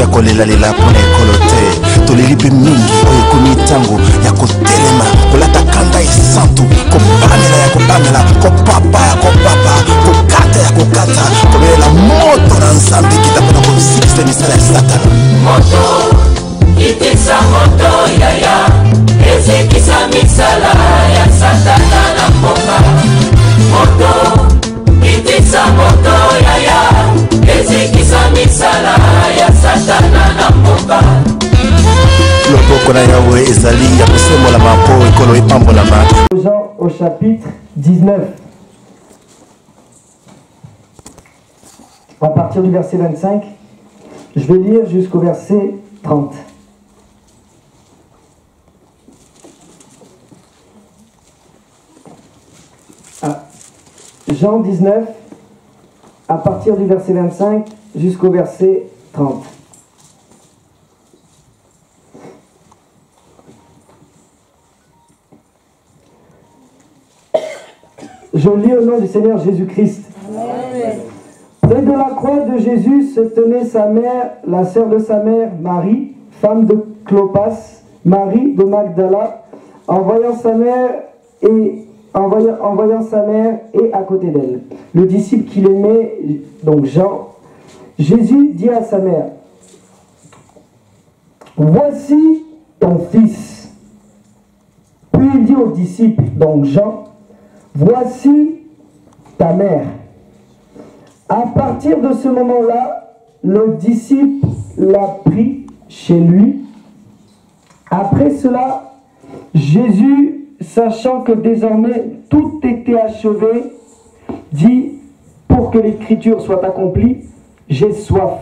ya kolelalela mpona ekolo te. Toleli mpe mingi oyo ekomi ntango ya kotelema kolata kanda esantu kobamela ya kobamela kopapa ya kopapa kokata ya kokata kobelela moto na nzambe kita mpona kosikisa misala ya satana. Moto itikisa moto yaya ezikisa misala ya satana na mboka. Moto itikisa moto yaya ezikisa misala ya satana na mboka. Loboko na Yahweh ezali ya kosembola mpo ekolo epambolama. Jean au chapitre 19. À partir du verset 25, je vais lire jusqu'au verset 30. Jean 19, à partir du verset 25 jusqu'au verset 30. Je lis au nom du Seigneur Jésus-Christ. Près de la croix de Jésus se tenait sa mère, la sœur de sa mère, Marie, femme de Clopas, Marie de Magdala, en voyant sa mère et à côté d'elle, le disciple qu'il aimait, donc Jean. Jésus dit à sa mère, voici ton fils. Puis il dit au disciple, donc Jean, voici ta mère. À partir de ce moment-là, le disciple l'a pris chez lui. Après cela, Jésus, sachant que désormais tout était achevé, dit, pour que l'écriture soit accomplie, j'ai soif.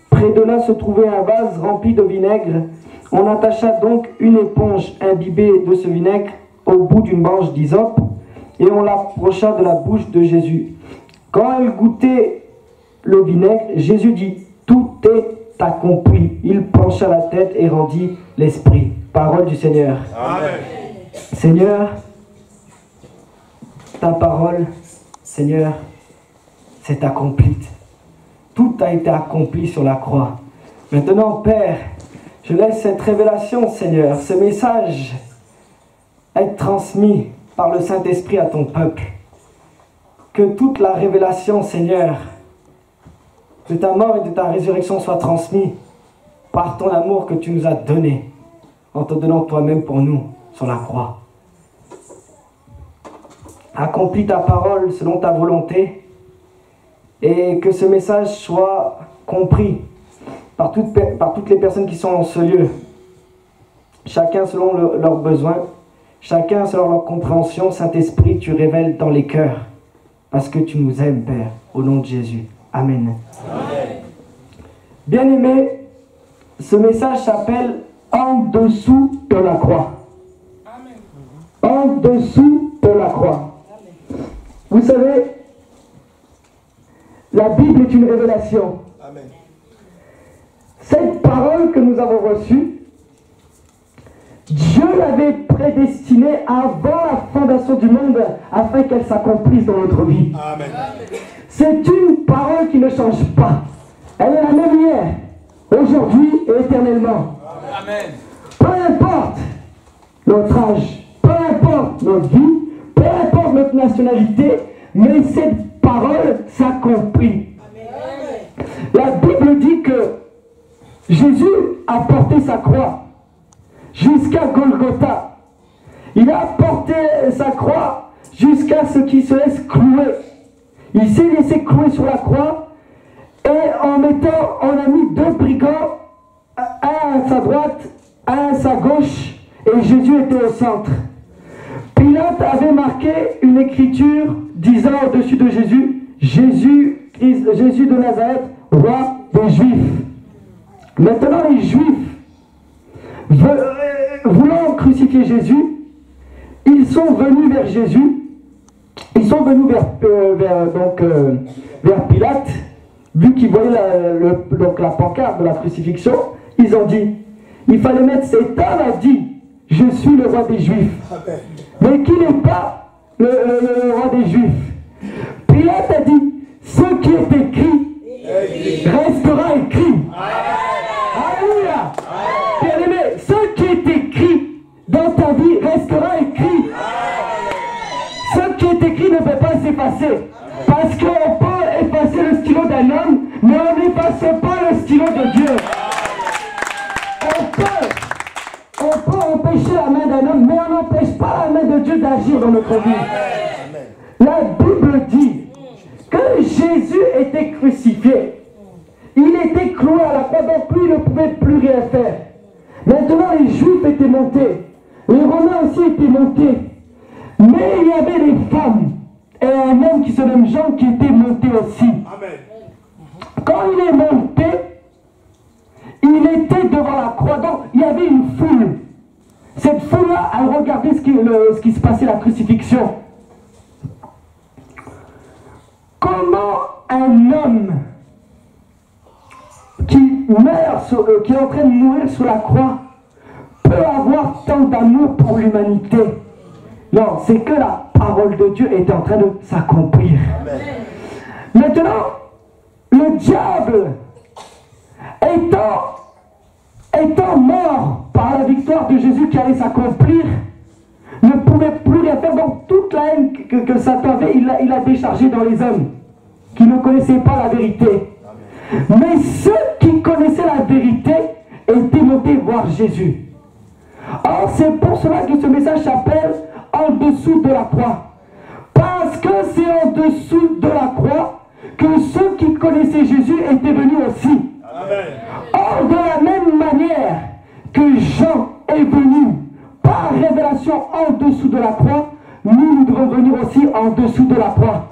Près de là se trouvait un vase rempli de vinaigre. On attacha donc une éponge imbibée de ce vinaigre au bout d'une branche d'hysope et on l'approcha de la bouche de Jésus. Quand elle goûtait le vinaigre, Jésus dit, tout est accompli. Il pencha la tête et rendit l'esprit. Parole du Seigneur. Amen. Seigneur, ta parole, Seigneur, c'est accompli. Tout a été accompli sur la croix. Maintenant, Père, je laisse cette révélation, Seigneur, ce message être transmis par le Saint-Esprit à ton peuple. Que toute la révélation, Seigneur, de ta mort et de ta résurrection soit transmise par ton amour que tu nous as donné, en te donnant toi-même pour nous sur la croix. Accomplis ta parole selon ta volonté et que ce message soit compris par toutes les personnes qui sont en ce lieu, chacun selon leurs besoins, chacun selon leur compréhension. Saint-Esprit, tu révèles dans les cœurs parce que tu nous aimes, Père, au nom de Jésus. Amen. Amen. Bien-aimés, ce message s'appelle « En dessous de la croix ». En dessous de la croix. Vous savez, la Bible est une révélation. Amen. Cette parole que nous avons reçue, Dieu l'avait prédestinée avant la fondation du monde afin qu'elle s'accomplisse dans notre vie. Amen. C'est une parole qui ne change pas. Elle est la même hier, aujourd'hui et éternellement. Amen. Peu importe notre âge, peu importe notre vie, peu importe notre nationalité, mais cette parole s'accomplit. La Bible dit que Jésus a porté sa croix jusqu'à Golgotha. Il a porté sa croix jusqu'à ce qu'il se laisse clouer. Il s'est laissé clouer sur la croix et on a mis deux brigands, un à sa droite, un à sa gauche, et Jésus était au centre. Pilate avait marqué une écriture disant au-dessus de Jésus, Jésus de Nazareth, roi des Juifs. Maintenant les Juifs, voulant crucifier Jésus, ils sont venus vers Jésus, ils sont venus vers Pilate, vu qu'ils voyaient la pancarte de la crucifixion, ils ont dit, il fallait mettre, cet homme a dit, je suis le roi des Juifs. Mais qui n'est pas le roi des Juifs. Pilate a dit, ce qui est écrit restera écrit. Jésus était crucifié. Il était cloué à la croix, donc lui il ne pouvait plus rien faire. Maintenant les Juifs étaient montés, les Romains aussi étaient montés. Mais il y avait des femmes et un homme qui se nomme Jean qui était monté aussi. Amen. Quand il est monté, il était devant la croix, donc il y avait une foule. Cette foule-là, elle regardait ce qui se passait, la crucifixion. Comment un homme qui meurt, qui est en train de mourir sur la croix, peut avoir tant d'amour pour l'humanité? Non, c'est que la parole de Dieu est en train de s'accomplir. Maintenant, le diable, étant mort par la victoire de Jésus qui allait s'accomplir, ne pouvait plus rien faire. Donc toute la haine que Satan avait, il a déchargé dans les hommes qui ne connaissaient pas la vérité. Mais ceux qui connaissaient la vérité étaient montés voir Jésus. Or, c'est pour cela que ce message s'appelle en dessous de la croix. Parce que c'est en dessous de la croix que ceux qui connaissaient Jésus étaient venus aussi. Amen. Or, de la même manière que Jean est venu par révélation en dessous de la croix, nous devons venir aussi en dessous de la croix.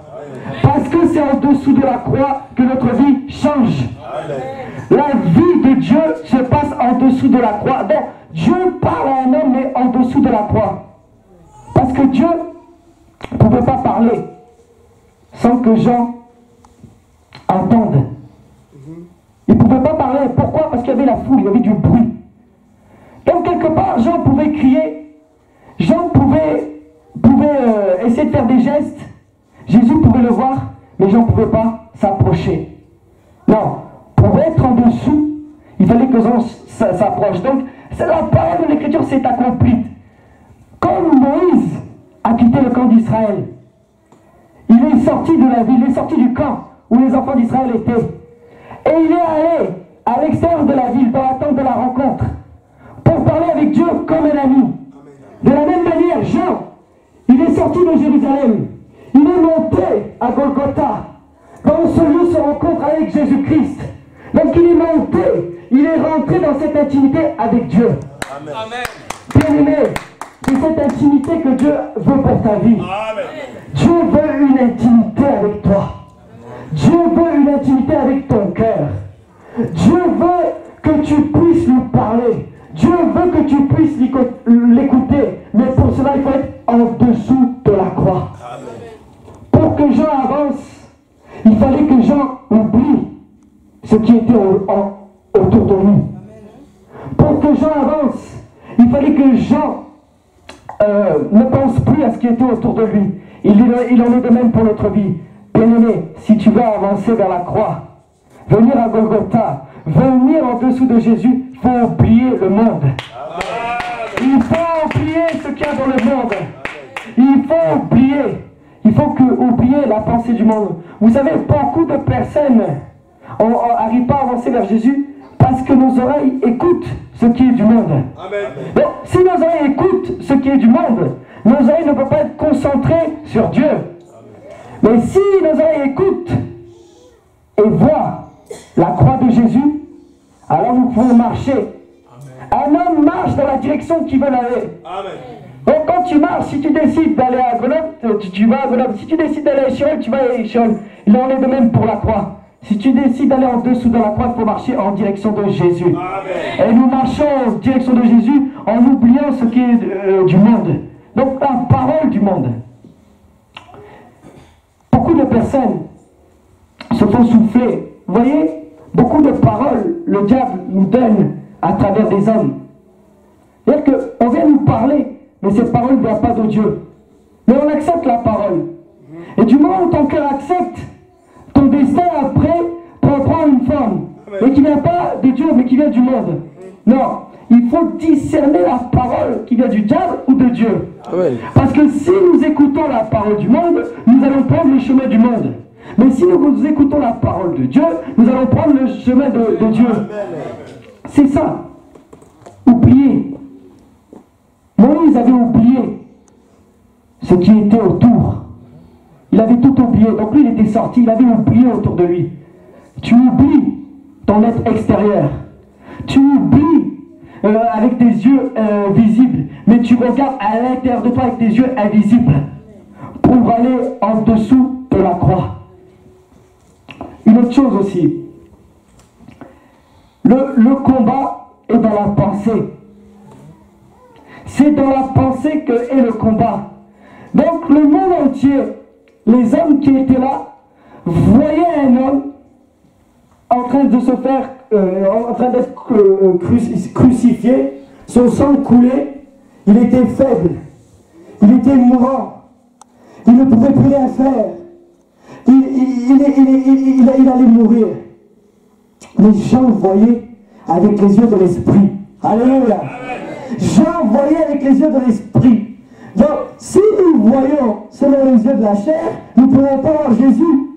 Parce que c'est en dessous de la croix que notre vie change. Amen. La vie de Dieu se passe en dessous de la croix. Donc, Dieu parle à un homme, mais en dessous de la croix. Parce que Dieu ne pouvait pas parler sans que Jean entende. Il ne pouvait pas parler. Pourquoi? Parce qu'il y avait la foule, il y avait du bruit. Donc, quelque part, Jean pouvait crier. Jean pouvait essayer de faire des gestes. Jésus pouvait le voir, mais Jean ne pouvait pas s'approcher. Non, pour être en dessous, il fallait que Jean s'approche. Donc, c'est la parole de l'Écriture s'est accomplie. Comme Moïse a quitté le camp d'Israël, il est sorti de la ville, il est sorti du camp où les enfants d'Israël étaient. Et il est allé à l'extérieur de la ville, dans l'attente de la rencontre, pour parler avec Dieu comme un ami. De la même manière, Jean, il est sorti de Jérusalem. Il est monté à Golgotha. Dans ce lieu se rencontre avec Jésus-Christ. Donc il est monté, il est rentré dans cette intimité avec Dieu. Amen. Bien-aimé, c'est cette intimité que Dieu veut pour ta vie. Amen. Dieu veut une intimité avec toi. Dieu veut une intimité avec ton cœur. Dieu veut que tu puisses lui parler. Dieu veut que tu puisses l'écouter. Mais pour cela, il faut être en dessous de la croix. Amen. Pour que Jean avance, il fallait que Jean oublie ce qui était autour de lui. Pour que Jean avance, il fallait que Jean ne pense plus à ce qui était autour de lui. Il en est de même pour notre vie. Bien-aimé, si tu veux avancer vers la croix, venir à Golgotha, venir en dessous de Jésus, il faut oublier le monde. Il faut oublier ce qu'il y a dans le monde. Il faut oublier la pensée du monde. Vous savez, beaucoup de personnes n'arrivent pas à avancer vers Jésus parce que nos oreilles écoutent ce qui est du monde. Amen. Donc, si nos oreilles écoutent ce qui est du monde, nos oreilles ne peuvent pas être concentrées sur Dieu. Mais si nos oreilles écoutent et voient la croix de Jésus, alors nous pouvons marcher. Un homme marche dans la direction qu'il veut aller. Amen. Donc quand tu marches, si tu décides d'aller à Grenoble, tu vas à Grenoble. Si tu décides d'aller à Échirol, tu vas à Échirol. Il en est de même pour la croix. Si tu décides d'aller en dessous de la croix, il faut marcher en direction de Jésus. Amen. Et nous marchons en direction de Jésus en oubliant ce qui est du monde. Donc la parole du monde. Beaucoup de personnes se font souffler. Vous voyez, beaucoup de paroles, le diable nous donne à travers des hommes. C'est-à-dire qu'on vient nous parler, mais cette parole ne vient pas de Dieu. Mais on accepte la parole. Et du moment où ton cœur accepte, ton destin après prend une forme. Mais qui ne vient pas de Dieu, mais qui vient du monde. Non, il faut discerner la parole qui vient du diable ou de Dieu. Parce que si nous écoutons la parole du monde, nous allons prendre le chemin du monde. Mais si nous écoutons la parole de Dieu, nous allons prendre le chemin de Dieu. C'est ça. Oublier. Moïse avait oublié ce qui était autour. Il avait tout oublié. Donc lui, il était sorti, il avait oublié autour de lui. Tu oublies ton être extérieur. Tu oublies avec tes yeux visibles, mais tu regardes à l'intérieur de toi avec tes yeux invisibles pour aller en dessous de la croix. Une autre chose aussi, le combat est dans la pensée. C'est dans la pensée que est le combat. Donc le monde entier, les hommes qui étaient là, voyaient un homme en train de se faire, en train d'être crucifié, son sang coulait, il était faible, il était mourant, il ne pouvait plus rien faire, il allait mourir. Les gens voyaient avec les yeux de l'esprit. Alléluia. Jean voyait avec les yeux de l'esprit. Donc, si nous voyons selon les yeux de la chair, nous ne pourrons pas voir Jésus.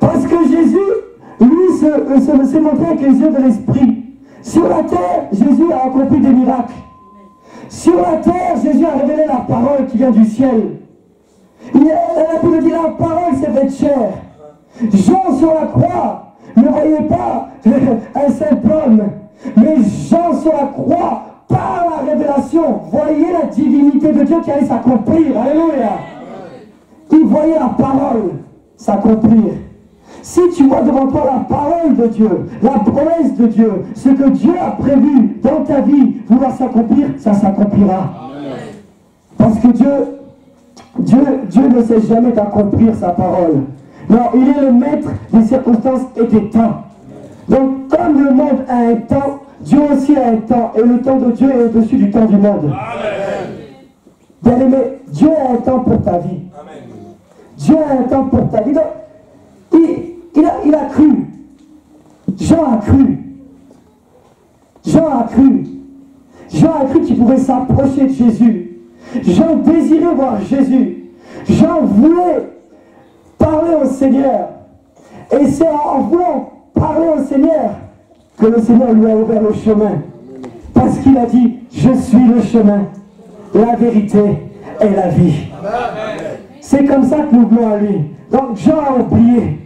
Parce que Jésus, lui, s'est montré avec les yeux de l'esprit. Sur la terre, Jésus a accompli des miracles. Sur la terre, Jésus a révélé la parole qui vient du ciel. La Bible dit la parole s'est faite chair. Jean sur la croix ne voyait pas un simple homme, mais Jean sur la croix, par la révélation, voyait la divinité de Dieu qui allait s'accomplir. Alléluia. Il voyait la parole s'accomplir. Si tu vois devant toi la parole de Dieu, la promesse de Dieu, ce que Dieu a prévu dans ta vie vouloir s'accomplir, ça s'accomplira. Parce que Dieu ne sait jamais d'accomplir sa parole. Non, il est le maître des circonstances et des temps. Donc, comme le monde a un temps, Dieu aussi a un temps. Et le temps de Dieu est au-dessus du temps du monde. Bien aimé, Dieu a un temps pour ta vie. Dieu a un temps pour ta vie. Donc, il a cru. Jean a cru. Jean a cru. Jean a cru qu'il pouvait s'approcher de Jésus. Jean désirait voir Jésus. Jean voulait parler au Seigneur. Et c'est en voulant parler au Seigneur que le Seigneur lui a ouvert le chemin. Parce qu'il a dit, je suis le chemin, la vérité et la vie. C'est comme ça que nous voulons à lui. Donc Jean a oublié.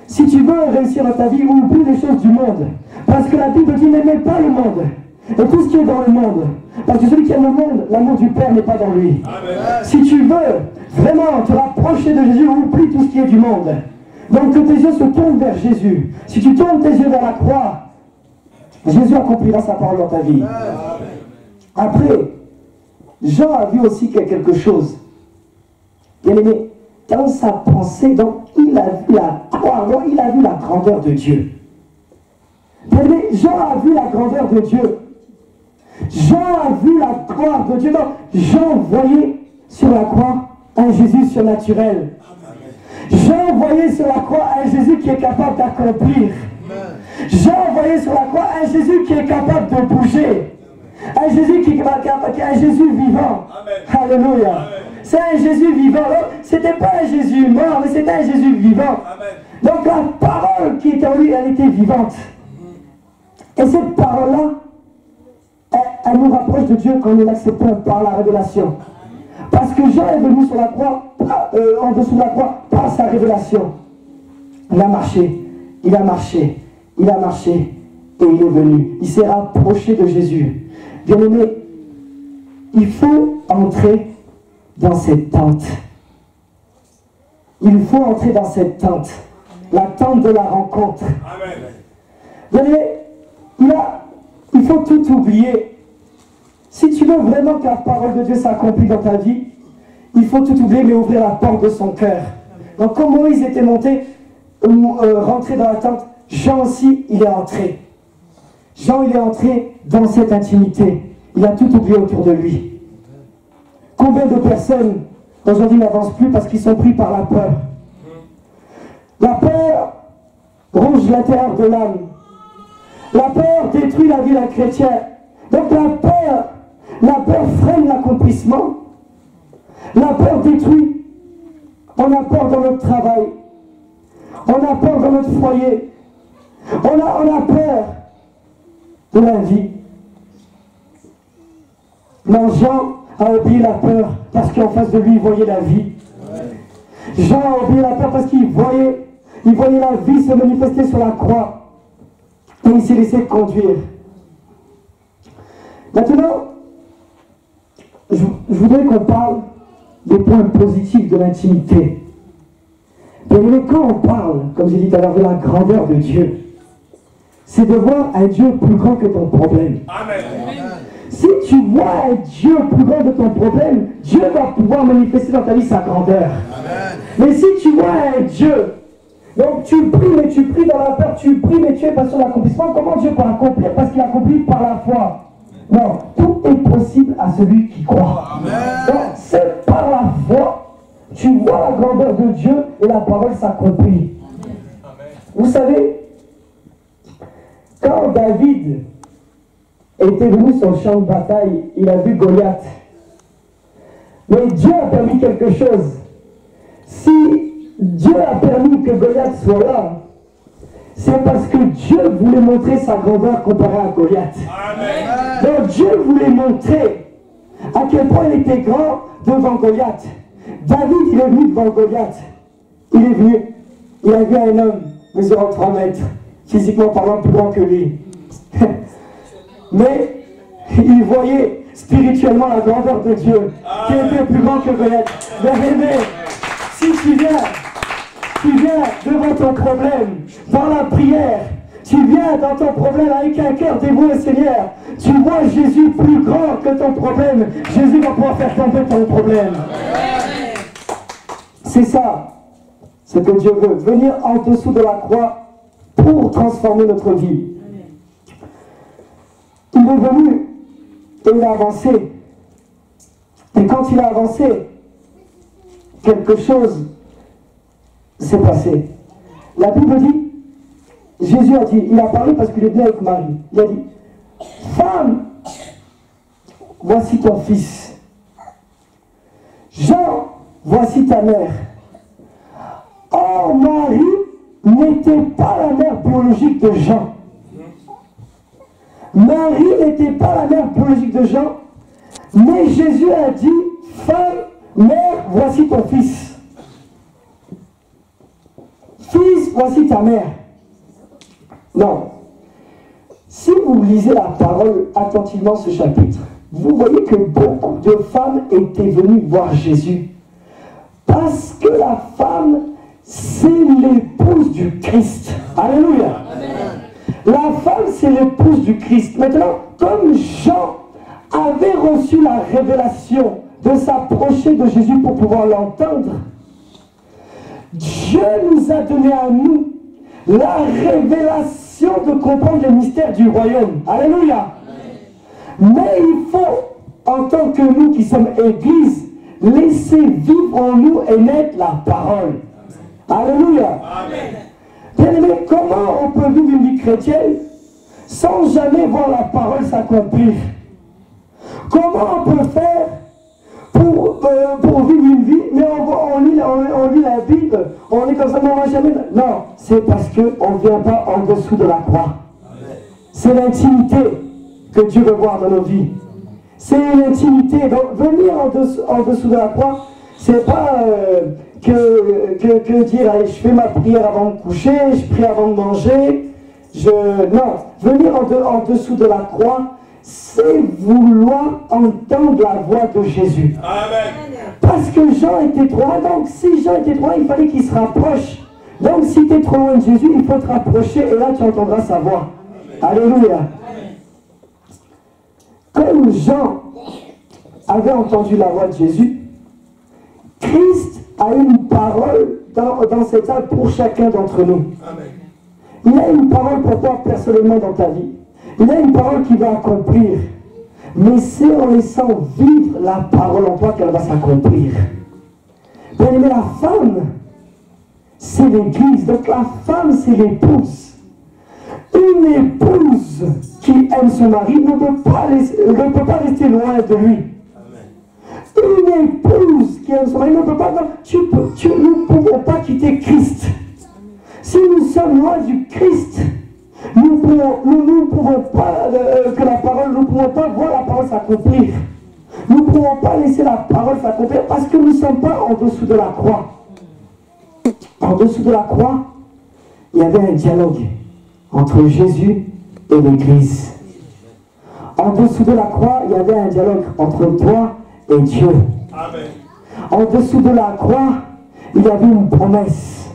Si tu veux réussir dans ta vie, oublie les choses du monde. Parce que la Bible dit, n'aimez pas le monde. Et tout ce qui est dans le monde. Parce que celui qui aime le monde, l'amour du Père n'est pas dans lui. Amen. Si tu veux vraiment te rapprocher de Jésus, oublie tout ce qui est du monde. Donc que tes yeux se tournent vers Jésus. Si tu tournes tes yeux vers la croix, Jésus accomplira sa parole dans ta vie. Après, Jean a vu aussi quelque chose. Bien aimé, dans sa pensée, donc il a vu la croix, donc il a vu la grandeur de Dieu. Bien aimé, Jean a vu la grandeur de Dieu. Jean a vu la gloire de Dieu. Donc, Jean voyait sur la croix un Jésus surnaturel. Jean voyait sur la croix un Jésus qui est capable d'accomplir. Jean voyait sur la croix un Jésus qui est capable de bouger. Un Jésus qui est un Jésus vivant. Amen. Alléluia. C'est un Jésus vivant. C'était pas un Jésus mort, mais c'était un Jésus vivant. Amen. Donc la parole qui était en lui, elle était vivante. Et cette parole-là, elle nous rapproche de Dieu quand nous l'acceptons par la révélation. Parce que Jean est venu sur la croix, en dessous de la croix, par sa révélation. Il a marché, il a marché, il a marché, et il est venu. Il s'est rapproché de Jésus. Bien aimé, il faut entrer dans cette tente. Il faut entrer dans cette tente. La tente de la rencontre. Bien aimé, il faut tout oublier. Si tu veux vraiment que la parole de Dieu s'accomplisse dans ta vie, il faut tout oublier, mais ouvrir la porte de son cœur. Donc, comme Moïse était monté, rentré dans la tente, Jean aussi, il est entré. Jean, il est entré dans cette intimité. Il a tout oublié autour de lui. Combien de personnes aujourd'hui n'avancent plus parce qu'ils sont pris par la peur? La peur ronge l'intérieur de l'âme. La peur détruit la vie d'un chrétien. Donc la peur freine l'accomplissement. La peur détruit. On a peur dans notre travail. On a peur dans notre foyer. On a peur de la vie. Mais Jean a oublié la peur parce qu'en face de lui, il voyait la vie. Jean a oublié la peur parce qu'il voyait la vie se manifester sur la croix. Et il s'est laissé conduire. Maintenant, je voudrais qu'on parle des points positifs de l'intimité. Mais quand on parle, comme j'ai dit tout à l'heure, de la grandeur de Dieu, c'est de voir un Dieu plus grand que ton problème. Amen. Si tu vois un Dieu plus grand que ton problème, Dieu va pouvoir manifester dans ta vie sa grandeur. Amen. Mais si tu vois un Dieu, donc tu pries, mais tu pries dans la peur, tu pries, mais tu es pas sur l'accomplissement, comment Dieu peut accomplir? Parce qu'il accomplit par la foi. Non, tout est possible à celui qui croit. Amen. Donc c'est par la foi, tu vois la grandeur de Dieu et la parole s'accomplit. Vous savez, quand David était venu sur le champ de bataille, il a vu Goliath. Mais Dieu a permis quelque chose. Si Dieu a permis que Goliath soit là, c'est parce que Dieu voulait montrer sa grandeur comparée à Goliath. Amen. Donc Dieu voulait montrer à quel point il était grand devant Goliath. David, il est venu devant Goliath. Il est venu. Il a vu un homme mesurant 3 mètres, physiquement parlant plus grand que lui. Mais il voyait spirituellement la grandeur de Dieu, qui était plus grand que Goliath. Bien-aimé, si tu viens devant ton problème, dans la prière, tu viens dans ton problème avec un cœur dévoué au Seigneur, tu vois Jésus plus grand que ton problème, Jésus va pouvoir faire tomber ton problème. C'est ça, ce que Dieu veut, venir en dessous de la croix pour transformer notre vie. Il est venu et il a avancé. Et quand il a avancé, quelque chose s'est passé. La Bible dit, Jésus a dit, il a parlé parce qu'il est venu avec Marie. Il a dit, femme, voici ton fils. Jean, voici ta mère. Or, Marie n'était pas la mère biologique de Jean. Marie n'était pas la mère biologique de Jean, mais Jésus a dit, femme, mère, voici ton fils. Fils, voici ta mère. Non. Si vous lisez la parole attentivement ce chapitre, vous voyez que beaucoup de femmes étaient venues voir Jésus. Parce que la femme, c'est l'épouse du Christ. Alléluia. La femme, c'est l'épouse du Christ. Maintenant, comme Jean avait reçu la révélation de s'approcher de Jésus pour pouvoir l'entendre, Dieu nous a donné à nous la révélation de comprendre les mystères du royaume. Alléluia. Mais il faut, en tant que nous qui sommes Église, laisser vivre en nous et naître la parole. Alléluia. Amen. Bien-aimé, comment on peut vivre une vie chrétienne sans jamais voir la parole s'accomplir? Comment on peut faire pour vivre une vie, mais on lit la Bible, on est comme ça, mais on ne va jamais... Non, c'est parce qu'on ne vient pas en dessous de la croix. C'est l'intimité que Dieu veut voir dans nos vies. C'est l'intimité. Donc, venir en dessous de la croix, c'est pas... que dire, allez, je fais ma prière avant de coucher, je prie avant de manger, non, venir en dessous de la croix, c'est vouloir entendre la voix de Jésus. Amen. Parce que Jean était trop loin, donc si Jean était trop loin, il fallait qu'il se rapproche. Donc si tu es trop loin de Jésus, il faut te rapprocher et là tu entendras sa voix. Amen. Alléluia. Amen. Comme Jean avait entendu la voix de Jésus, Christ a une parole dans cette salle pour chacun d'entre nous. Amen. Il a une parole pour toi personnellement dans ta vie. Il a une parole qui va accomplir. Mais c'est en laissant vivre la parole en toi qu'elle va s'accomplir. Bien aimé, la femme, c'est l'église. Donc la femme, c'est l'épouse. Une épouse qui aime son mari ne peut pas rester loin de lui. Une épouse qui aime son mari ne peut pas... nous ne pouvons pas quitter Christ. Si nous sommes loin du Christ, nous ne pouvons pas que la parole, nous ne pouvons pas voir la parole s'accomplir. Nous ne pouvons pas laisser la parole s'accomplir parce que nous ne sommes pas en dessous de la croix. En dessous de la croix, il y avait un dialogue entre Jésus et l'Église. En dessous de la croix, il y avait un dialogue entre toi et Dieu. Amen. En dessous de la croix, il y avait une promesse.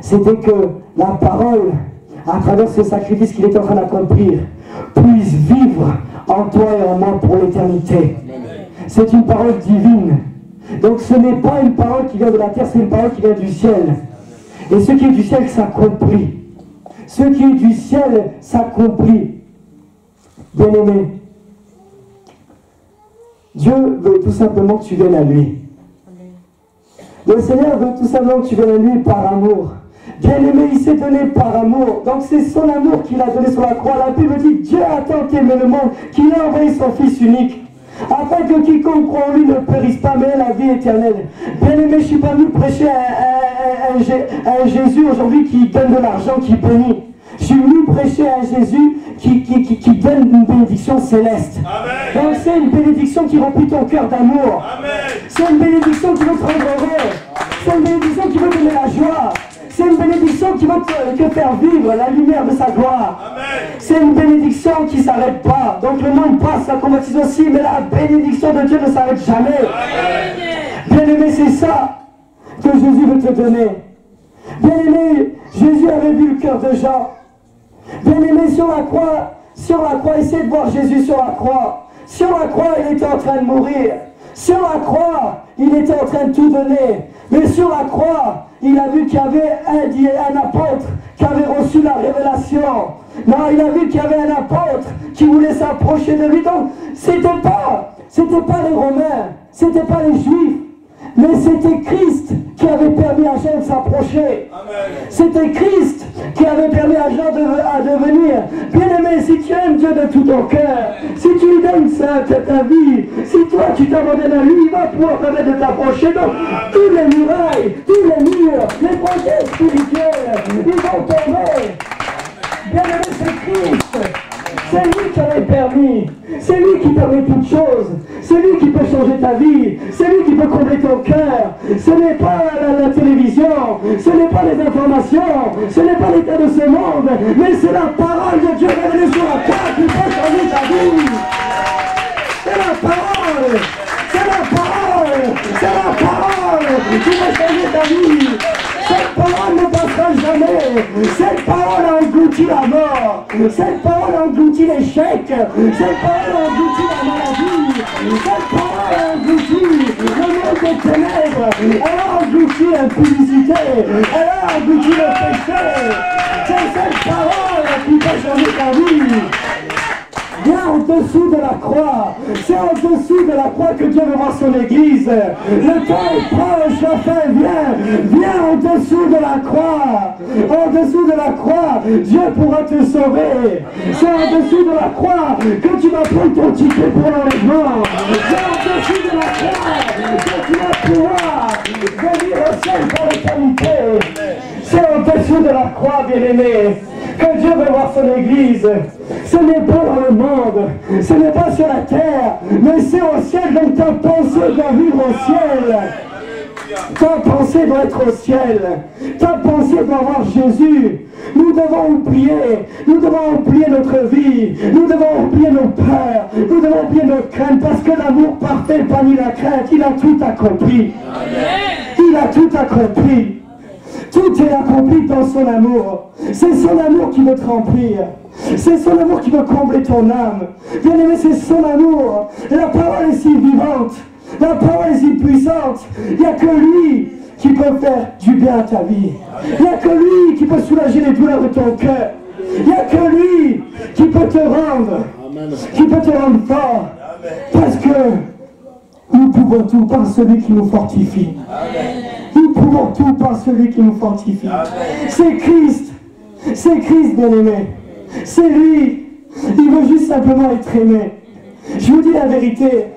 C'était que la parole, à travers ce sacrifice qu'il était en train d'accomplir, puisse vivre en toi et en moi pour l'éternité. C'est une parole divine. Donc ce n'est pas une parole qui vient de la terre, c'est une parole qui vient du ciel. Et ce qui est du ciel s'accomplit. Ce qui est du ciel s'accomplit. Bien-aimé, Dieu veut tout simplement que tu viennes à lui. Le Seigneur veut tout simplement que tu viennes à lui par amour. Bien-aimé, il s'est donné par amour. Donc c'est son amour qu'il a donné sur la croix. La Bible dit, Dieu a tant aimé le monde qu'il a envoyé son Fils unique, afin que quiconque croit en lui ne périsse pas, mais ait la vie éternelle. Bien-aimé, je ne suis pas venu prêcher à un Jésus aujourd'hui qui donne de l'argent, qui bénit. Je suis venu prêcher à un Jésus qui donne une bénédiction céleste. Amen. Donc c'est une bénédiction qui remplit ton cœur d'amour. C'est une bénédiction qui veut te rendre heureux. C'est une bénédiction qui veut te donner la joie. C'est une bénédiction qui va te faire vivre la lumière de sa gloire. C'est une bénédiction qui ne s'arrête pas. Donc le monde passe, la conversion aussi, mais la bénédiction de Dieu ne s'arrête jamais. Bien-aimé, c'est ça que Jésus veut te donner. Bien-aimé, Jésus avait vu le cœur de Jean. Bien-aimé, sur la croix, essayez de voir Jésus sur la croix. Sur la croix, il était en train de mourir. Sur la croix, il était en train de tout donner. Mais sur la croix, il a vu qu'il y avait un apôtre qui avait reçu la révélation. Non, il a vu qu'il y avait un apôtre qui voulait s'approcher de lui. Donc, c'était pas les Romains, c'était pas les Juifs, mais c'était Christ qui avait permis à Jean de s'approcher. C'était Christ qui avait permis à Jean de venir. Bien-aimé, si tu aimes Dieu de tout ton cœur, si tu lui donnes ta vie, si toi tu t'abandonnes à lui, il va pouvoir permettre de t'approcher. Donc, tous les murailles, tous les murs, les projets spirituels, ils vont tomber. Bien-aimé, c'est Christ. C'est lui qui avait permis. C'est lui qui permet toutes choses. C'est lui qui peut changer ta vie. C'est lui qui peut combler ton cœur. Ce n'est pas la télévision. Ce n'est pas les informations. Ce n'est pas l'état de ce monde. Mais c'est la parole de Dieu révélée sur la croix qui peut changer ta vie. C'est la parole. C'est la parole. C'est la parole qui va changer ta vie. Cette parole ne passera jamais. Cette parole a englouti la mort. Cette parole a englouti l'échec. Cette parole a englouti la maladie. Cette parole a englouti le monde des ténèbres. Elle a englouti l'impudicité. Elle a englouti le péché. C'est cette parole qui peut changer ta vie. Viens en dessous de la croix. C'est en dessous de la croix que Dieu veut voir son église. Le temps est proche, la fin vient. Viens en dessous de la croix. En dessous de la croix, Dieu pourra te sauver. C'est en dessous de la croix que tu vas prendre ton ticket pour l'enlèvement. C'est en dessous de la croix que tu vas pouvoir venir au ciel pour l'éternité. C'est en dessous de la croix, bien-aimé, que Dieu veut voir son église. Ce n'est pas dans le monde, ce n'est pas sur la terre, mais c'est au ciel. Donc ta pensée doit vivre au ciel. Ta pensée doit être au ciel. Ta pensée doit avoir Jésus. Nous devons oublier notre vie. Nous devons oublier nos peurs. Nous devons oublier nos craintes, parce que l'amour parfait bannit la crainte. Il a tout accompli. Il a tout accompli. Tout est accompli dans son amour. C'est son amour qui veut te remplir. C'est son amour qui veut combler ton âme. Bien-aimé, c'est son amour. La parole est si vivante. La parole est si puissante. Il n'y a que lui qui peut faire du bien à ta vie. Il n'y a que lui qui peut soulager les douleurs de ton cœur. Il n'y a que lui qui peut te rendre fort. Parce que nous pouvons tout par celui qui nous fortifie. Nous pouvons tout par celui qui nous fortifie. C'est Christ. C'est Christ, bien-aimé. C'est lui. Il veut juste simplement être aimé. Je vous dis la vérité.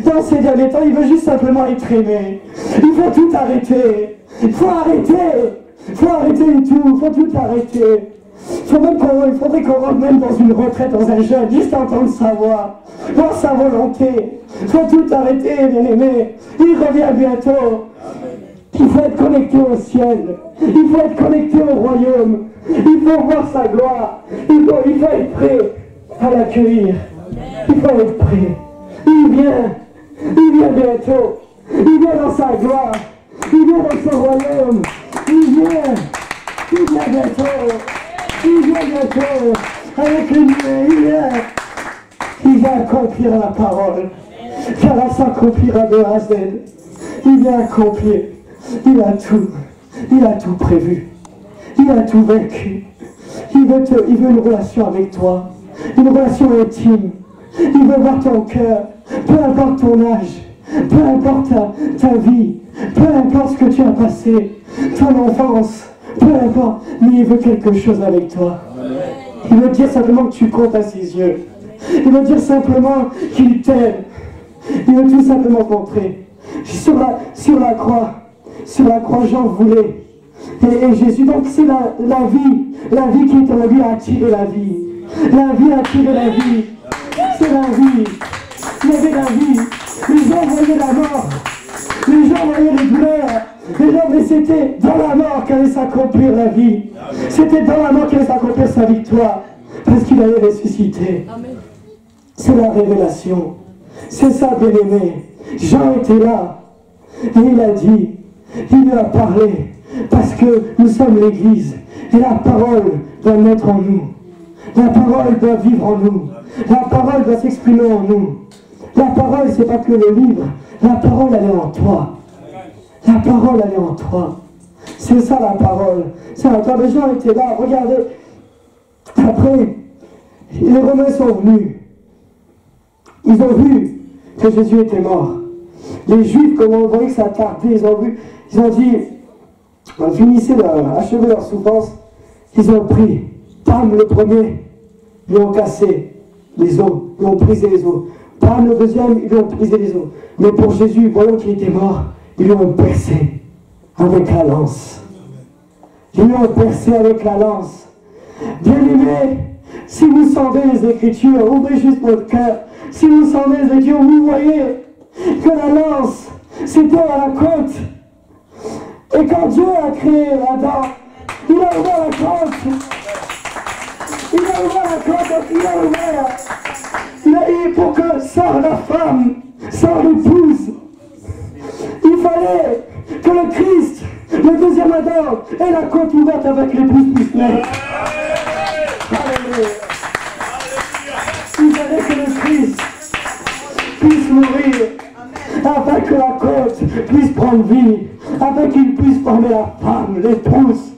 Dans ces derniers temps, il veut juste simplement être aimé. Il faut tout arrêter. Il faut arrêter. Il faut arrêter tout. Il faut tout arrêter. Il faudrait qu'on rentre même dans une retraite, dans un jeûne, juste entendre sa voix, voir sa volonté. Il faut tout arrêter, bien-aimé. Il revient bientôt. Il faut être connecté au ciel. Il faut être connecté au royaume. Il faut voir sa gloire. Il faut être prêt à l'accueillir. Il faut être prêt. Il vient bientôt. Il vient dans sa gloire. Il vient dans son royaume. Il vient bientôt. Il vient bientôt. Avec une il vient accomplir la parole. Car elle s'accomplira de A à Z. Il vient accomplir. Il a tout prévu. Il a tout vaincu. Il veut une relation avec toi. Une relation intime. Il veut voir ton cœur. Peu importe ton âge. Peu importe ta vie. Peu importe ce que tu as passé. Ton enfance. Peu importe. Mais il veut quelque chose avec toi. Il veut dire simplement que tu comptes à ses yeux. Il veut dire simplement qu'il t'aime. Il veut tout simplement montrer. Sur la croix, Jean voulait. Et Jésus, donc c'est la vie qui est en lui a attiré la vie. La vie a attiré la vie. C'est la vie. Il y avait la vie. Les gens voyaient la mort. Les gens voyaient les douleurs. Les gens, mais c'était dans la mort qu'allait s'accomplir la vie. C'était dans la mort qu'allait s'accomplir sa victoire. Parce qu'il allait ressusciter. C'est la révélation. C'est ça, bien-aimé. Jean était là. Et il a dit, il lui a parlé. Parce que nous sommes l'Église. Et la parole doit naître en nous. La parole doit vivre en nous. La parole doit s'exprimer en nous. La parole, c'est pas que le livre. La parole, elle est en toi. La parole, elle est en toi. C'est ça la parole. C'est en toi. Les gens étaient là. Regardez. Après, les Romains sont venus. Ils ont vu que Jésus était mort. Les Juifs, comme on voyait que ça tardait, ils ont dit, finissez achever leur souffrance. Ils ont pris, Pam le premier, ils ont cassé les os, ils ont brisé les os. Pam le deuxième, ils ont brisé les os. Mais pour Jésus, voyant qu'il était mort, ils lui ont percé avec la lance. Ils lui ont percé avec la lance. Bien-aimés, si vous sondez les Écritures, ouvrez juste votre cœur. Si vous sondez les Écritures, vous voyez que la lance, c'était à la côte. Et quand Dieu a créé Adam, il a ouvert la côte. Il a ouvert la côte, il a ouvert. Il a dit pour que sorte la femme, sorte l'épouse. Il fallait que le Christ, le deuxième Adam, ait la côte ouverte avec l'épouse puisse naître. Alléluia. Il fallait que le Christ puisse mourir, afin que la côte puisse prendre vie, afin qu'il puisse former la femme, l'épouse.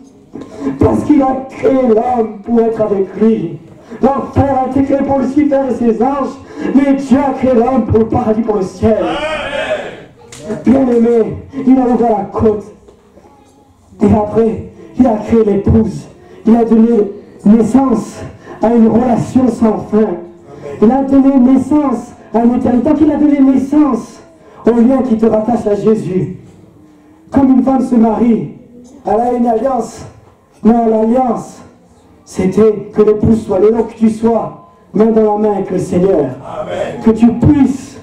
Parce qu'il a créé l'homme pour être avec lui. L'enfer a été créé pour Lucifer et ses anges, mais Dieu a créé l'homme pour le paradis, pour le ciel. Bien-aimé, il a ouvert la côte. Et après, il a créé l'épouse. Il a donné naissance à une relation sans fin. Il a donné naissance à une éternité. Donc il a donné naissance au lien qui te rattache à Jésus. Comme une femme se marie, elle a une alliance. Non, l'alliance, c'était que l'épouse soit là, que tu sois main dans la main avec le Seigneur. Amen. Que tu puisses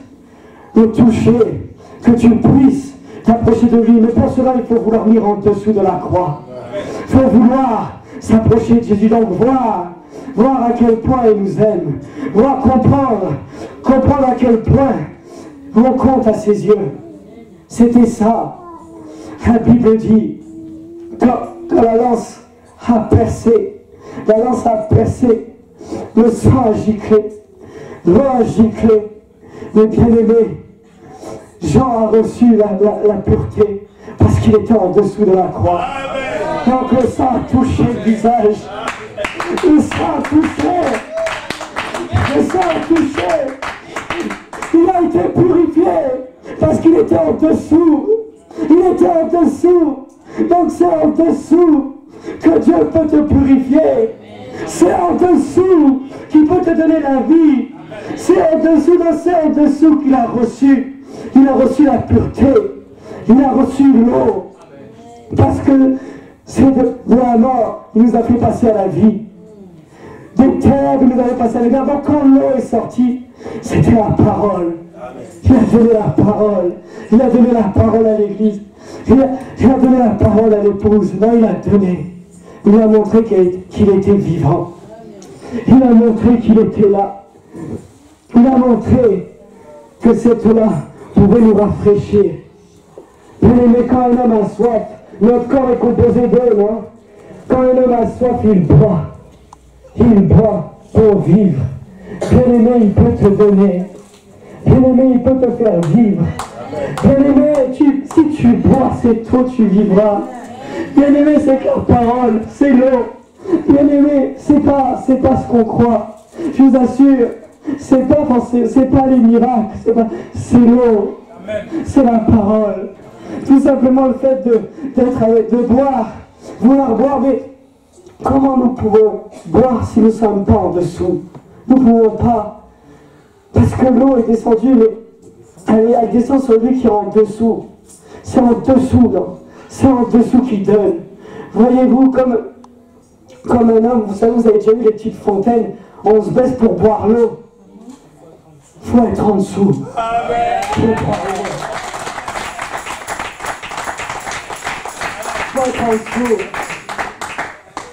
le toucher, que tu puisses t'approcher de lui. Mais pour cela, il faut vouloir venir en dessous de la croix. Il faut vouloir s'approcher de Jésus. Donc voir à quel point il nous aime. Voir, comprendre à quel point on compte à ses yeux. C'était ça. La Bible dit, quand la lance a percé, le sang a giclé, l'eau a giclé. Mais bien aimé, Jean a reçu la pureté parce qu'il était en dessous de la croix. Donc le sang a touché le visage. Le sang a touché. Le sang a touché. Il a été purifié parce qu'il était en dessous. Il était en dessous. Donc c'est en dessous que Dieu peut te purifier. C'est en dessous qu'il peut te donner la vie. C'est en dessous qu'il a reçu. Il a reçu la pureté. Il a reçu l'eau. Parce que c'est de la mort, il nous a fait passer à la vie. Des ténèbres, il nous a fait passer à la vie. Avant, quand l'eau est sortie, c'était la parole. Il a donné la parole. Il a donné la parole à l'Église. Il a donné la parole à l'épouse. Non, il a donné. Il a montré qu'il était vivant. Il a montré qu'il était là. Il a montré que cette eau-là pouvait nous rafraîchir. Mais quand un homme a soif, notre corps est composé d'eau, non? Quand un homme a soif, il boit. Il boit pour vivre. Bien-aimé, il peut te donner. Bien-aimé, il peut te faire vivre. Bien-aimé, si tu bois cette eau, tu vivras. Bien-aimé, c'est que la parole, c'est l'eau. Bien-aimé, c'est pas ce qu'on croit. Je vous assure, c'est pas les miracles, c'est l'eau. C'est la parole. Tout simplement le fait de boire, vouloir boire, mais comment nous pouvons boire si nous ne sommes pas en dessous? Nous ne pouvons pas. Parce que l'eau est descendue, mais elle descend sur lui qui est en dessous. C'est en dessous, non? C'est en dessous qu'il donne. Voyez-vous, comme un homme, vous savez, vous avez déjà vu les petites fontaines, on se baisse pour boire l'eau. Il faut être en dessous. Il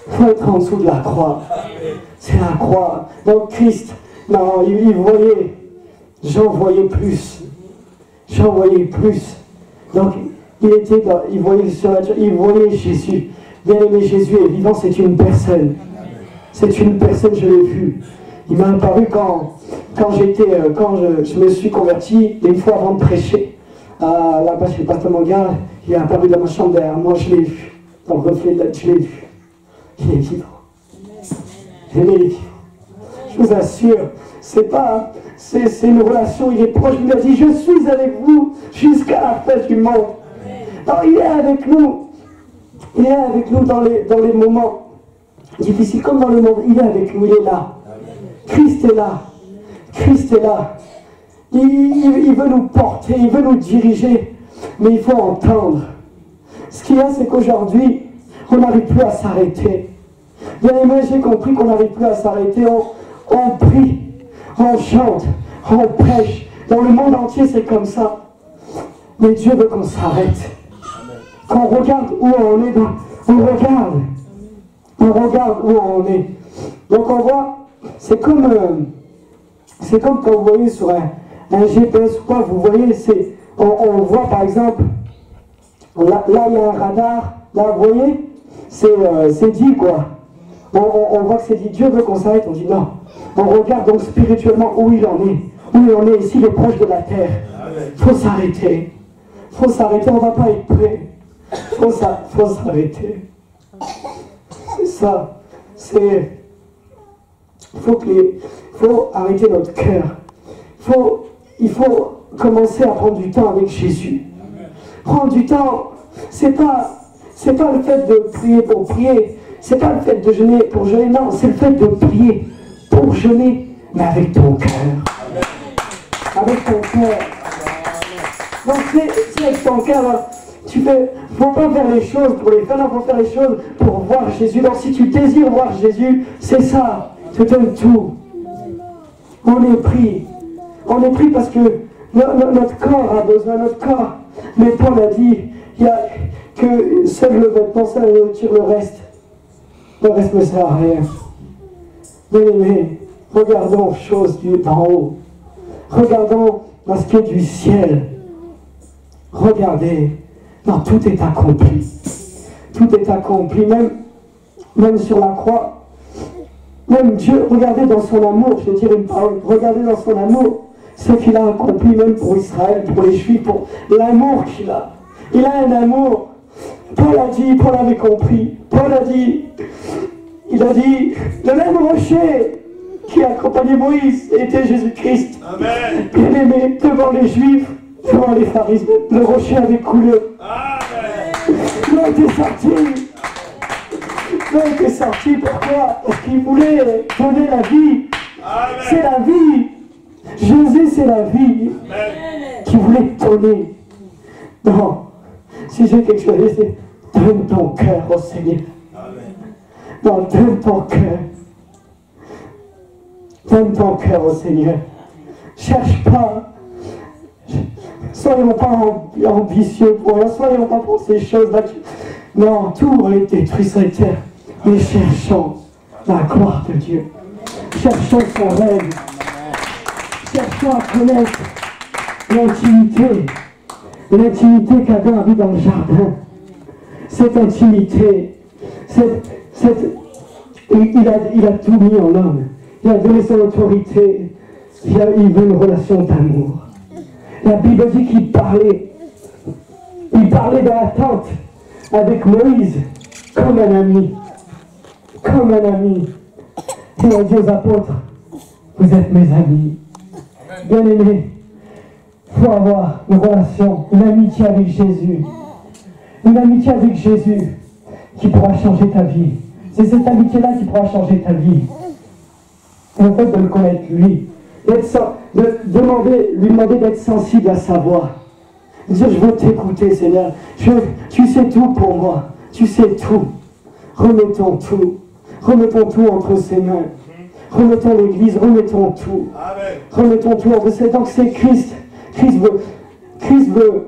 faut être en dessous de la croix. C'est la croix. Donc Christ, non, il voyait, j'en voyais plus. J'en voyais plus. Donc il voyait sur la, il voyait Jésus. Bien aimé, Jésus est vivant, c'est une personne. C'est une personne, je l'ai vu. Il m'a apparu quand je me suis converti, une fois avant de prêcher. Là-bas chez le pasteur Mangard, il est apparu dans ma chambre derrière moi, je l'ai vu. Dans le reflet de la, je l'ai vu. Il est vivant. Il est vivant. Je vous assure, c'est une relation, il est proche, il a dit, je suis avec vous jusqu'à la fin du monde. Alors il est avec nous. Il est avec nous dans les moments difficiles comme dans les moments. Il est avec nous, il est là. Christ est là. Christ est là. Il veut nous porter, il veut nous diriger. Mais il faut entendre. Ce qu'il y a, c'est qu'aujourd'hui, on n'arrive plus à s'arrêter. Bien aimé, j'ai compris qu'on n'arrive plus à s'arrêter. On prie, on chante, on prêche. Dans le monde entier, c'est comme ça. Mais Dieu veut qu'on s'arrête. Quand on regarde où on est, on regarde où on est. Donc on voit, c'est comme quand vous voyez sur un GPS ou quoi, vous voyez, on voit par exemple, là il y a un radar, là vous voyez, c'est dit quoi. On voit que c'est dit, Dieu veut qu'on s'arrête, on dit non. On regarde donc spirituellement où il en est ici, il est proche de la terre. Il faut s'arrêter. Il faut s'arrêter, on ne va pas être prêt. Il faut s'arrêter. C'est ça. Il faut arrêter notre cœur. Il faut commencer à prendre du temps avec Jésus. Prendre du temps, c'est pas le fait de prier pour prier. C'est pas le fait de jeûner pour jeûner. Non, c'est le fait de prier pour jeûner, mais avec ton cœur. Avec ton cœur. Donc c'est avec ton cœur. Il ne faut pas faire les choses pour les faire, il faut faire les choses pour voir Jésus. Donc si tu désires voir Jésus, c'est ça, tu te donnes tout. On est pris parce que notre corps a besoin, notre corps. Mais Paul a dit, il y a que seul le vêtement, seul la nourriture, le reste ne sert à rien. Mais regardons aux choses d'en haut. Regardons l'aspect du ciel. Regardez. Non, tout est accompli. Tout est accompli, même sur la croix. Même Dieu, regardez dans son amour, je vais dire une parole, regardez dans son amour ce qu'il a accompli même pour Israël, pour les Juifs, pour l'amour qu'il a. Il a un amour. Paul avait compris. Il a dit, le même rocher qui accompagnait Moïse était Jésus-Christ. Amen. Bien aimé, devant les Juifs, devant les pharisiens, le rocher avait coulé. L'eau était sorti. Pourquoi? Parce qu'il voulait donner la vie. C'est la vie. Jésus, c'est la vie qui voulait donner. Non. Si j'ai quelque chose, c'est donne ton cœur au Seigneur. Non, donne ton cœur. Donne ton cœur au Seigneur. Cherche pas. soyons pas ambitieux pour rien, soyons pas pour ces choses-là. Non, tout va être détruit sur la terre. Mais cherchons la gloire de Dieu. Cherchons son règne. Cherchons à connaître l'intimité. L'intimité qu'Adam a vue dans le jardin. Cette intimité, il a tout mis en homme. Il a donné son autorité. Il veut une relation d'amour. La Bible dit qu'il parlait. Il parlait dans la tente avec Moïse comme un ami. Comme un ami. Il a dit aux apôtres, vous êtes mes amis. Bien-aimés, il faut avoir une relation, une amitié avec Jésus. Une amitié avec Jésus qui pourra changer ta vie. C'est cette amitié-là qui pourra changer ta vie. Le fait de le connaître, lui. Lui demander d'être sensible à sa voix. Dire, je veux t'écouter, Seigneur. Tu sais tout pour moi. Tu sais tout. Remettons tout. Remettons tout entre ses mains. Remettons l'Église, remettons tout. Amen. Remettons tout entre ses mains. Donc c'est Christ. Christ veut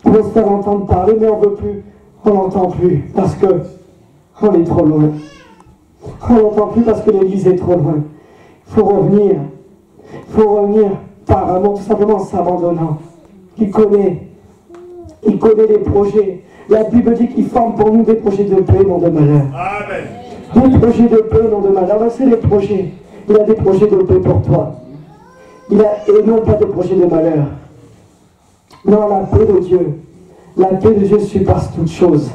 se faire entendre parler, mais on ne veut plus. On n'entend plus parce que on est trop loin. On n'entend plus parce que l'Église est trop loin. Il faut revenir. Il faut revenir par amour, tout simplement en s'abandonnant. Il connaît les projets. La Bible dit qu'il forme pour nous des projets de paix, non de malheur. Amen. Des projets de paix, non de malheur. C'est les projets. Il a des projets de paix pour toi. Et non pas des projets de malheur. Non, la paix de Dieu. La paix de Dieu surpasse toute chose.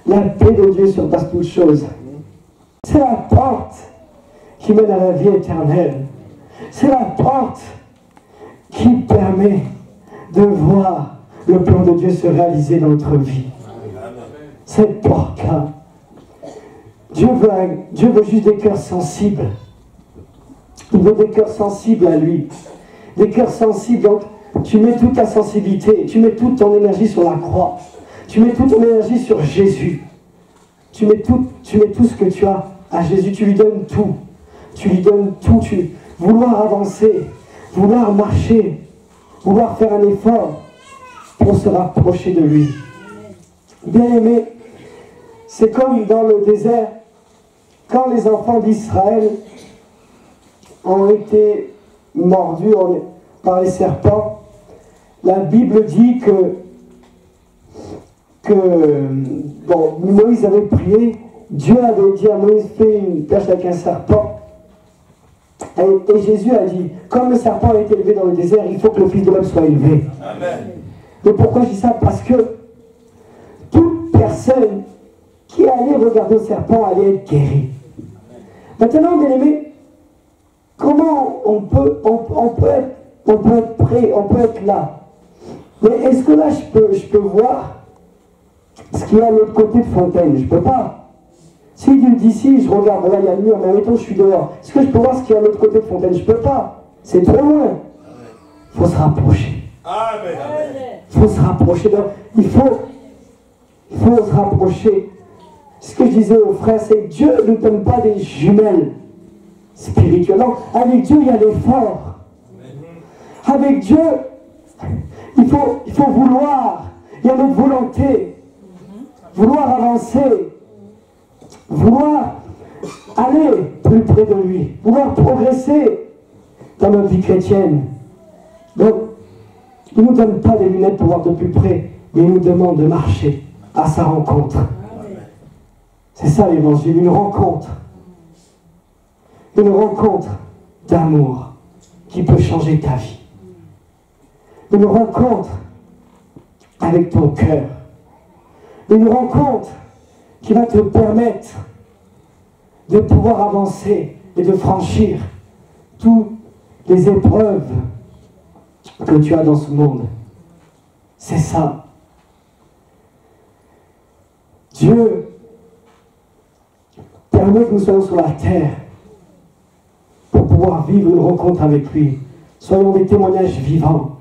La paix de Dieu surpasse toute chose. C'est la porte qui mène à la vie éternelle. C'est la porte qui permet de voir le plan de Dieu se réaliser dans notre vie. Cette porte-là. Dieu veut juste des cœurs sensibles. Il veut des cœurs sensibles à lui. Des cœurs sensibles. Donc, tu mets toute ta sensibilité, tu mets toute ton énergie sur la croix. Tu mets toute ton énergie sur Jésus. Tu mets tout ce que tu as à Jésus. Tu lui donnes tout. Tu lui donnes tout. Vouloir avancer, vouloir marcher, vouloir faire un effort pour se rapprocher de lui. Bien aimé, c'est comme dans le désert, quand les enfants d'Israël ont été mordus par les serpents, la Bible dit que Moïse avait prié, Dieu avait dit à Moïse, fais une perche avec un serpent. Et Jésus a dit, comme le serpent a été élevé dans le désert, il faut que le Fils de l'homme soit élevé. Amen. Et pourquoi je dis ça? Parce que toute personne qui allait regarder le serpent allait être guérie. Maintenant, bien aimé, comment on peut être prêt, on peut être là. Mais est-ce que là, je peux voir ce qu'il y a à l'autre côté de Fontaine? Je ne peux pas. Si d'ici, je regarde, là il y a le mur, mais mettons je suis dehors. Est-ce que je peux voir ce qu'il y a à l'autre côté de Fontaine? Je ne peux pas. C'est trop loin. Il faut se rapprocher. Il faut se rapprocher. Il faut se rapprocher. Ce que je disais aux frères, c'est que Dieu ne nous donne pas des jumelles spirituelles. Non, avec Dieu, il y a l'effort. Avec Dieu, il faut vouloir. Il y a notre volonté. Vouloir avancer. Vouloir aller plus près de lui, vouloir progresser dans notre vie chrétienne. Donc, il ne nous donne pas des lunettes pour voir de plus près, mais il nous demande de marcher à sa rencontre. C'est ça l'évangile, une rencontre. Une rencontre d'amour qui peut changer ta vie. Une rencontre avec ton cœur. Une rencontre qui va te permettre de pouvoir avancer et de franchir toutes les épreuves que tu as dans ce monde. C'est ça. Dieu permet que nous soyons sur la terre pour pouvoir vivre une rencontre avec lui. Soyons des témoignages vivants.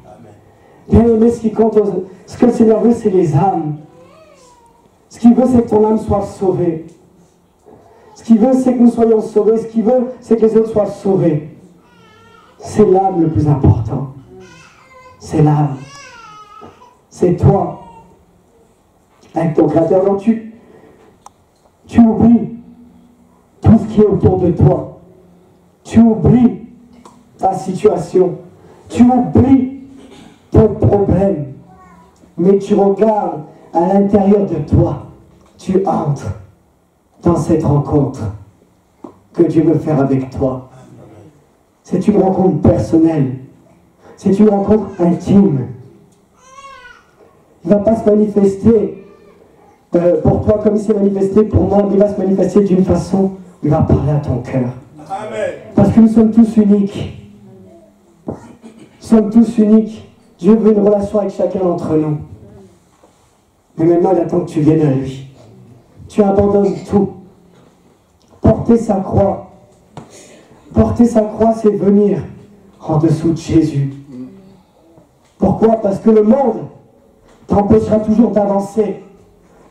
Bien aimé, ce qui compte, ce que le Seigneur veut, c'est les âmes. Ce qu'il veut, c'est que ton âme soit sauvée. Ce qu'il veut, c'est que nous soyons sauvés. Ce qu'il veut, c'est que les autres soient sauvés. C'est l'âme le plus important. C'est l'âme. c'est toi, avec ton Créateur. Donc tu oublies tout ce qui est autour de toi. Tu oublies ta situation. Tu oublies ton problème. Mais tu regardes à l'intérieur de toi. Tu entres dans cette rencontre que Dieu veut faire avec toi. C'est une rencontre personnelle. C'est une rencontre intime. Il ne va pas se manifester pour toi comme il s'est manifesté pour moi, mais il va se manifester d'une façon où il va parler à ton cœur. Amen. Parce que nous sommes tous uniques. Nous sommes tous uniques. Dieu veut une relation avec chacun d'entre nous. Mais maintenant, il attend que tu viennes à lui. Tu abandonnes tout. Porter sa croix. Porter sa croix, c'est venir en dessous de Jésus. Pourquoi? Parce que le monde t'empêchera toujours d'avancer.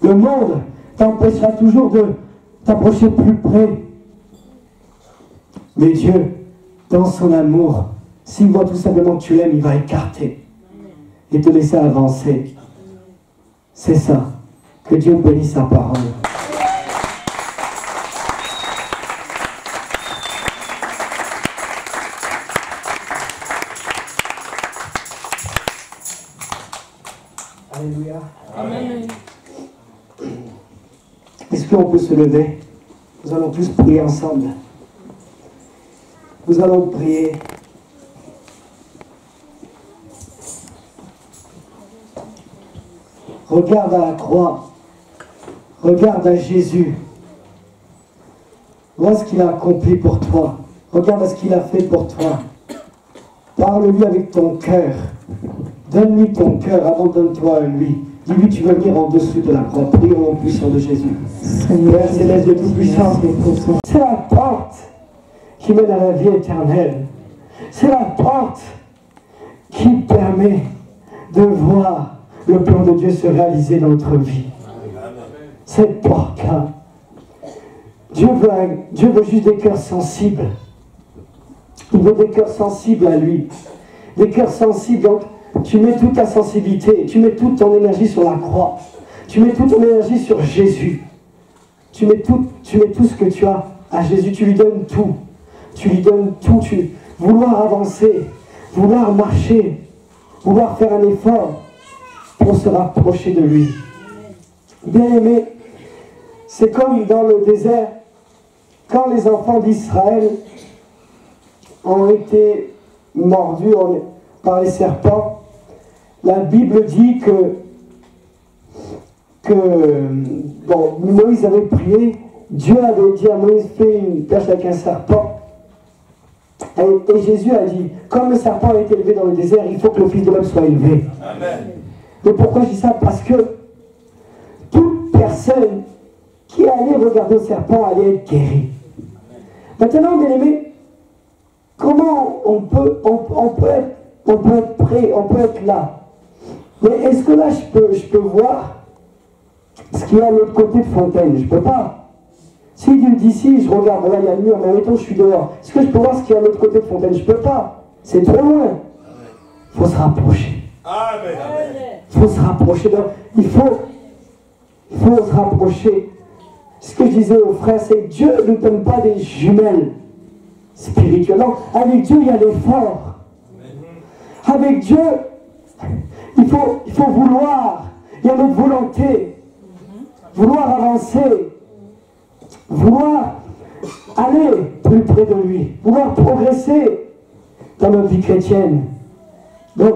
Le monde t'empêchera toujours de t'approcher plus près. Mais Dieu, dans son amour, s'il voit tout simplement que tu l'aimes, il va écarter et te laisser avancer. C'est ça. Que Dieu bénisse sa parole. Alléluia. Amen. Est-ce qu'on peut se lever? Nous allons tous prier ensemble. Nous allons prier. Regarde à la croix. Regarde à Jésus. Vois ce qu'il a accompli pour toi. Regarde à ce qu'il a fait pour toi. Parle-lui avec ton cœur. Donne-lui ton cœur, abandonne-toi à lui. Dis-lui, tu veux venir en dessous de la croix. Prions au puissant de Jésus. Père céleste de tout-puissant, c'est la porte qui mène à la vie éternelle. C'est la porte qui permet de voir le plan de Dieu se réaliser dans notre vie. Cette porte-là. Dieu veut juste des cœurs sensibles. Il veut des cœurs sensibles à lui. Des cœurs sensibles, donc tu mets toute ta sensibilité, tu mets toute ton énergie sur la croix. Tu mets toute ton énergie sur Jésus. Tu mets tout ce que tu as à Jésus, tu lui donnes tout. Tu lui donnes tout. Vouloir avancer, vouloir marcher, vouloir faire un effort pour se rapprocher de lui. Bien aimé, c'est comme dans le désert, quand les enfants d'Israël ont été mordus par les serpents, la Bible dit que Moïse avait prié, Dieu avait dit à Moïse, fais une perche avec un serpent. Et Jésus a dit, comme le serpent a été élevé dans le désert, il faut que le Fils de l'homme soit élevé. Amen. Et pourquoi je dis ça? Parce que toute personne qui allait regarder le serpent allait être guérie. Maintenant, bien aimé, comment on peut être prêt, on peut être là. Mais est-ce que là, je peux voir ce qu'il y a à l'autre côté de Fontaine? Je ne peux pas. Si d'ici, je regarde, là, il y a le mur, mais mettons, je suis dehors. Est-ce que je peux voir ce qu'il y a à l'autre côté de Fontaine? Je ne peux pas. C'est trop loin. Il faut se rapprocher. Amen. Il faut se rapprocher. Il faut se rapprocher. Ce que je disais aux frères, c'est que Dieu ne nous donne pas des jumelles spirituelles. Non, avec Dieu, il y a l'effort. Avec Dieu, il faut vouloir. Il y a notre volonté. Vouloir avancer. Vouloir aller plus près de lui. Vouloir progresser dans notre vie chrétienne. Donc,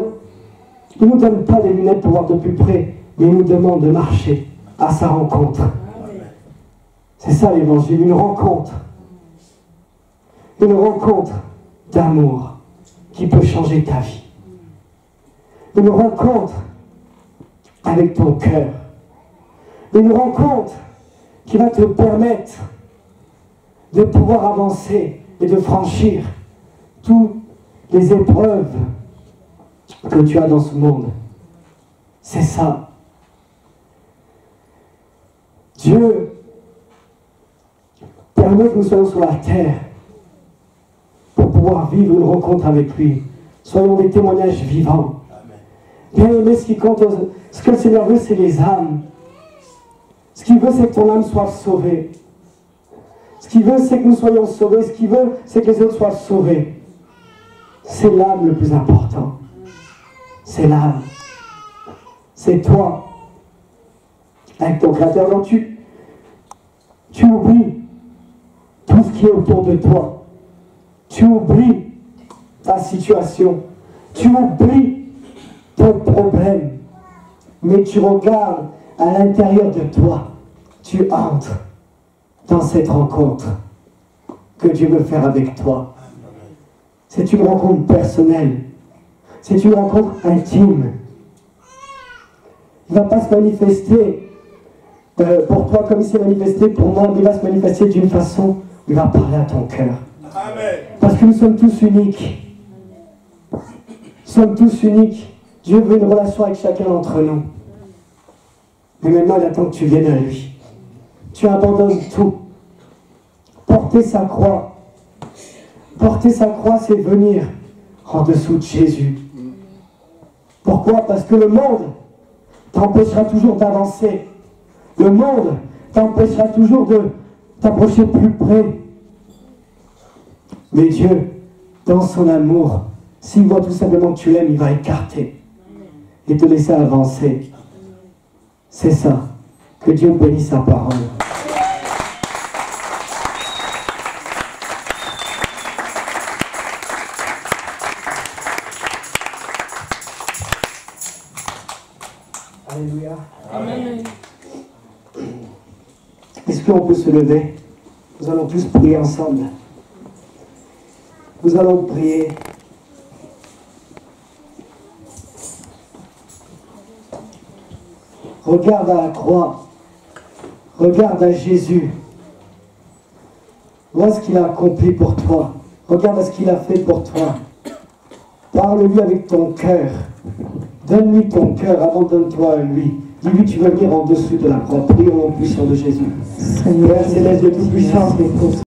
il ne nous donne pas des lunettes pour voir de plus près, mais il nous demande de marcher à sa rencontre. C'est ça l'évangile, une rencontre. Une rencontre d'amour qui peut changer ta vie. Une rencontre avec ton cœur. Une rencontre qui va te permettre de pouvoir avancer et de franchir toutes les épreuves que tu as dans ce monde. C'est ça. Dieu permet que nous soyons sur la terre pour pouvoir vivre une rencontre avec lui. Soyons des témoignages vivants. Bien aimé, ce qui compte Ce que le Seigneur veut, c'est les âmes. Ce qu'il veut, c'est que ton âme soit sauvée. Ce qu'il veut, c'est que nous soyons sauvés. Ce qu'il veut, c'est que les autres soient sauvés. C'est l'âme le plus important. C'est l'âme. C'est toi. Avec ton Créateur. Donc tu oublies tout ce qui est autour de toi. Tu oublies ta situation. Tu oublies ton problème. Mais tu regardes à l'intérieur de toi. Tu entres dans cette rencontre que Dieu veut faire avec toi. C'est une rencontre personnelle. C'est une rencontre intime. Il ne va pas se manifester pour toi comme il s'est manifesté pour moi, mais il va se manifester d'une façon où il va parler à ton cœur. Parce que nous sommes tous uniques. Nous sommes tous uniques. Dieu veut une relation avec chacun d'entre nous. Mais maintenant, il attend que tu viennes à lui. Tu abandonnes tout. Porter sa croix. Porter sa croix, c'est venir en dessous de Jésus. Pourquoi? Parce que le monde t'empêchera toujours d'avancer. Le monde t'empêchera toujours de t'approcher plus près. Mais Dieu, dans son amour, s'il voit tout simplement que tu l'aimes, il va écarter et te laisser avancer. C'est ça. Que Dieu bénisse sa parole. Alléluia. Amen. Est-ce qu'on peut se lever? Nous allons tous prier ensemble. Nous allons prier. Regarde à la croix. Regarde à Jésus. Vois ce qu'il a accompli pour toi. Regarde à ce qu'il a fait pour toi. Parle-lui avec ton cœur. Donne-lui ton cœur, abandonne-toi à lui. Dis-lui, tu veux venir en dessous de la croix. Prions au puissant de Jésus. Père céleste de tout-puissant,